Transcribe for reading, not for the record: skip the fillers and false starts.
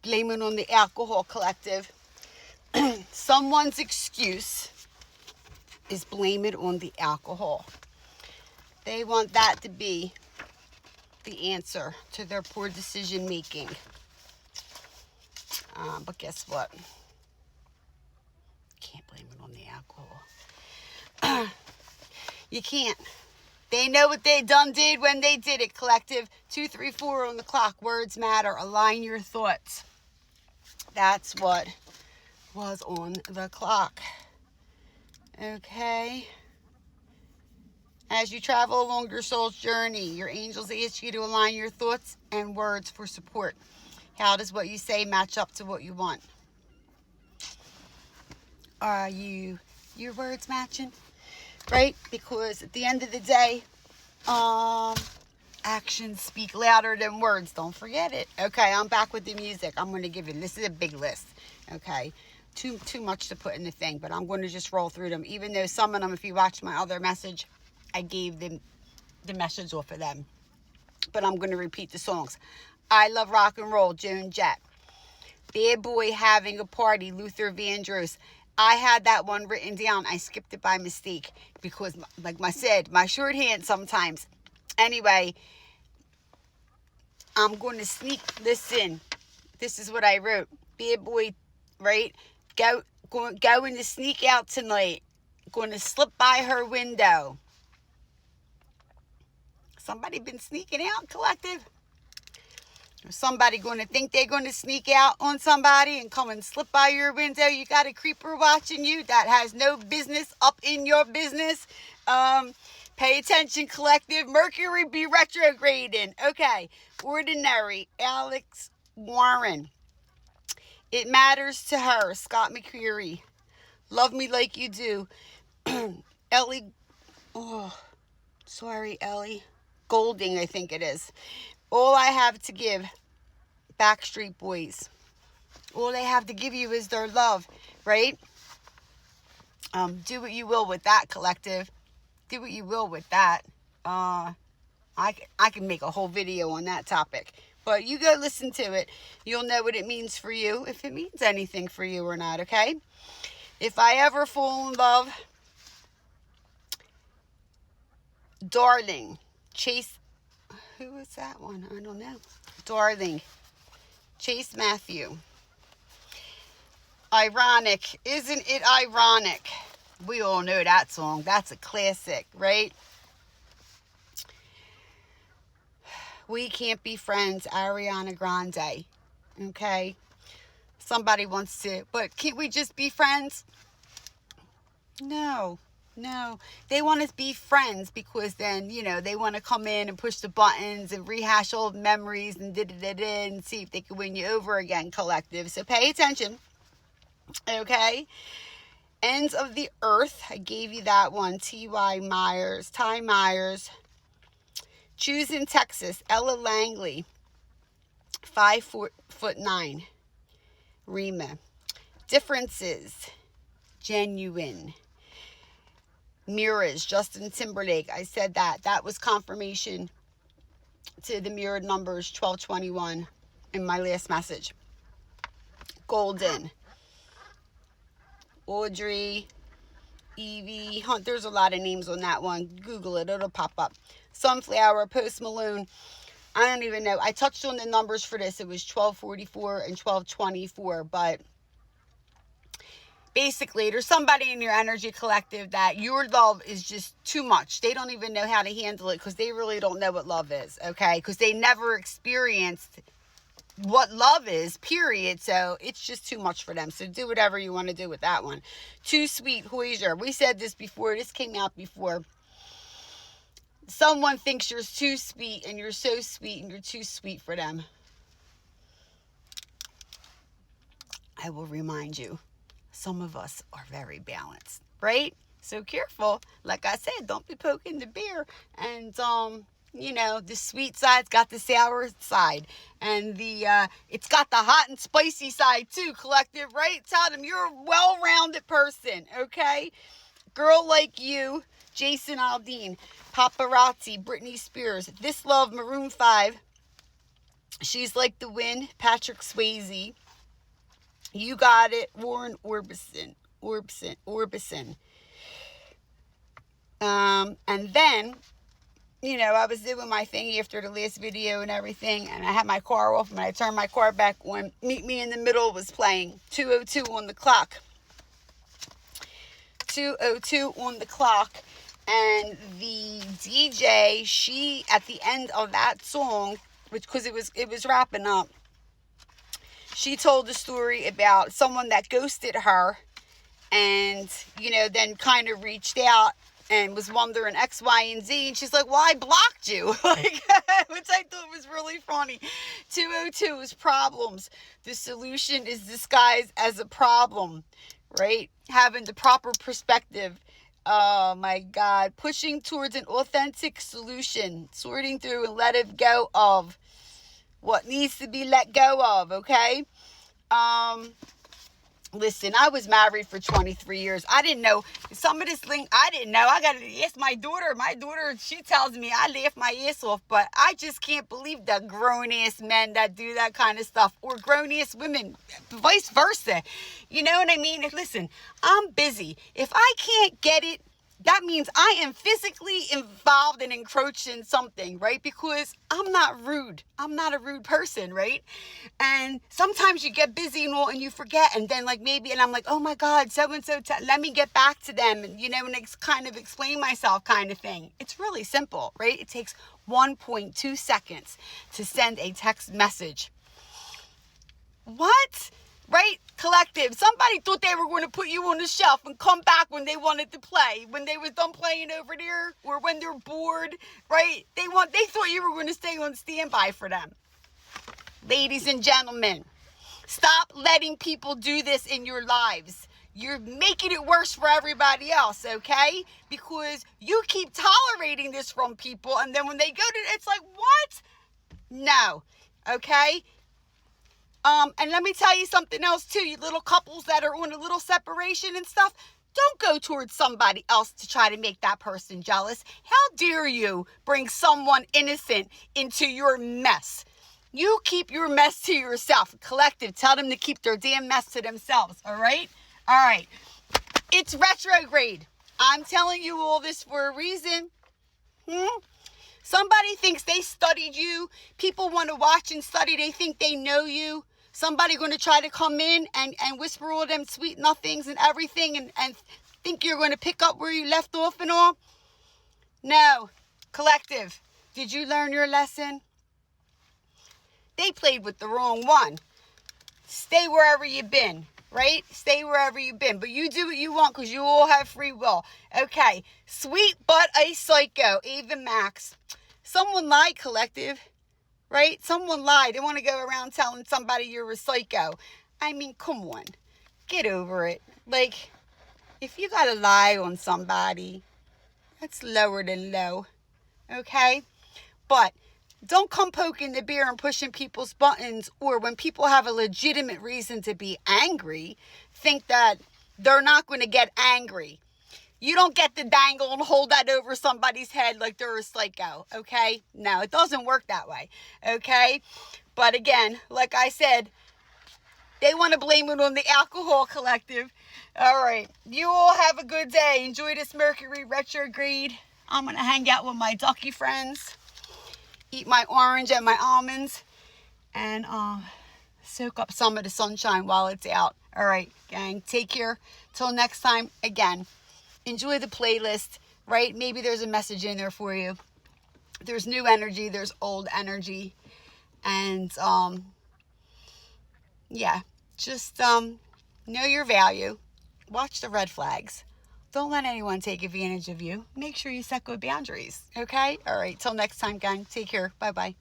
blame it on the alcohol, collective. Someone's excuse is blame it on the alcohol. They want that to be the answer to their poor decision making. But guess what? Can't blame it on the alcohol. You can't. They know what they done did when they did it, collective. 2, 3, 4 on the clock. Words matter. Align your thoughts. That's what was on the clock. Okay. As you travel along your soul's journey, your angels ask you to align your thoughts and words for support. How does what you say match up to what you want? Are your words matching? Right? Because at the end of the day, actions speak louder than words. Don't forget it. Okay, I'm back with the music. I'm going to give you, this is a big list. Okay, too much to put in the thing, but I'm going to just roll through them. Even though some of them, if you watch my other message, I gave them the message off of them. But I'm going to repeat the songs. I Love Rock and Roll, Joan Jett. Bad Boy Having a Party, Luther Vandross. I had that one written down. I skipped it by mistake because, like I said, my shorthand sometimes. Anyway, I'm going to sneak this in. This is what I wrote. Bad Boy, right? Going to sneak out tonight. Going to slip by her window. Somebody been sneaking out, collective? Or somebody going to think they're going to sneak out on somebody and come and slip by your window? You got a creeper watching you that has no business up in your business. Pay attention, collective. Mercury be retrograding. Okay. Ordinary. Alex Warren. It Matters to Her. Scott McCreery. Love Me Like You Do. Ellie. Oh, sorry, Ellie. Golding, I think it is. All I Have to Give, Backstreet Boys. All they have to give you is their love, right? Do what you will with that, collective. Do what you will with that. I can make a whole video on that topic. But you go listen to it. You'll know what it means for you, if it means anything for you or not, okay? If I Ever Fall in Love, Darling, Chase. Who was that one? I don't know. Darling. Chase Matthew. Ironic. Isn't it ironic? We all know that song. That's a classic, right? We Can't Be Friends, Ariana Grande. Okay? Somebody wants to, but can't we just be friends? No. They want to be friends because then, they want to come in and push the buttons and rehash old memories and and see if they can win you over again, collective. So pay attention. Okay? Ends of the Earth. I gave you that one. Ty Myers. Choosing Texas. Ella Langley. 5'9". Rima. Differences. Genuine. Mirrors, Justin Timberlake. I said that. That was confirmation to the mirrored numbers 1221 in my last message. Golden. Audrey, Evie Hunt. There's a lot of names on that one. Google it. It'll pop up. Sunflower, Post Malone. I don't even know. I touched on the numbers for this. It was 1244 and 1224. But basically, there's somebody in your energy collective that your love is just too much. They don't even know how to handle it because they really don't know what love is, okay? Because they never experienced what love is, period. So it's just too much for them. So do whatever you want to do with that one. Too Sweet, Hoosier. We said this before. This came out before. Someone thinks you're too sweet and you're so sweet and you're too sweet for them. I will remind you. Some of us are very balanced, right? So careful. Like I said, don't be poking the bear. And, the sweet side's got the sour side. And it's got the hot and spicy side too, collective, right? Tell them you're a well-rounded person, okay? Girl Like You, Jason Aldean, Paparazzi, Britney Spears, This Love, Maroon 5, She's Like the Wind, Patrick Swayze. You Got It, Warren Orbison. And then, I was doing my thing after the last video and everything, and I had my car off, and I turned my car back on. Meet Me in the Middle was playing. 2:02 on the clock. 2:02 on the clock. And the DJ, she, at the end of that song, because it was wrapping up, she told the story about someone that ghosted her and, then kind of reached out and was wondering X, Y, and Z. And she's like, well, I blocked you. Which I thought was really funny. 2:02 is problems. The solution is disguised as a problem, right? Having the proper perspective. Oh my God. Pushing towards an authentic solution. Sorting through and letting go of what needs to be let go of, okay? Listen, I was married for 23 years. I didn't know some of this thing. I didn't know. I got to ask my daughter. My daughter, she tells me I laugh my ass off, but I just can't believe the grown-ass men that do that kind of stuff, or grown-ass women, vice versa. You know what I mean? Listen, I'm busy. If I can't get it, that means I am physically involved and encroached in something, right? Because I'm not rude. I'm not a rude person, right? And sometimes you get busy and all, and you forget. And then and I'm like, oh my God, so-and-so, let me get back to them. And, and kind of explain myself kind of thing. It's really simple, right? It takes 1.2 seconds to send a text message. What? Right? Collective. Somebody thought they were going to put you on the shelf and come back when they wanted to play. When they was done playing over there, or when they're bored, right? They thought you were going to stay on standby for them. Ladies and gentlemen, stop letting people do this in your lives. You're making it worse for everybody else, okay? Because you keep tolerating this from people, and then when they go to, it's like, what? No, okay? And let me tell you something else too, you little couples that are on a little separation and stuff, don't go towards somebody else to try to make that person jealous. How dare you bring someone innocent into your mess? You keep your mess to yourself. Collective, tell them to keep their damn mess to themselves, all right? All right. It's retrograde. I'm telling you all this for a reason. Somebody thinks they studied you. People want to watch and study. They think they know you. Somebody going to try to come in and whisper all them sweet nothings and everything and think you're going to pick up where you left off and all. No. Collective, did you learn your lesson? They played with the wrong one. Stay wherever you've been, right? Stay wherever you've been. But you do what you want because you all have free will. Okay. Sweet but a psycho. Ava Max. Someone lied, Collective. Right? Someone lied. They want to go around telling somebody you're a psycho. I mean, come on. Get over it. If you got to lie on somebody, that's lower than low. Okay? But don't come poking the bear and pushing people's buttons, or when people have a legitimate reason to be angry, think that they're not going to get angry. You don't get to dangle and hold that over somebody's head like they're a psycho, okay? No, it doesn't work that way, okay? But again, like I said, they want to blame it on the alcohol, Collective. All right, you all have a good day. Enjoy this Mercury retrograde. I'm going to hang out with my ducky friends, eat my orange and my almonds, and soak up some of the sunshine while it's out. All right, gang, take care. Till next time, again, enjoy the playlist, right? Maybe there's a message in there for you. There's new energy, there's old energy, and just know your value. Watch the red flags. Don't let anyone take advantage of you. Make sure you set good boundaries, okay? All right, till next time, gang. Take care. Bye-bye.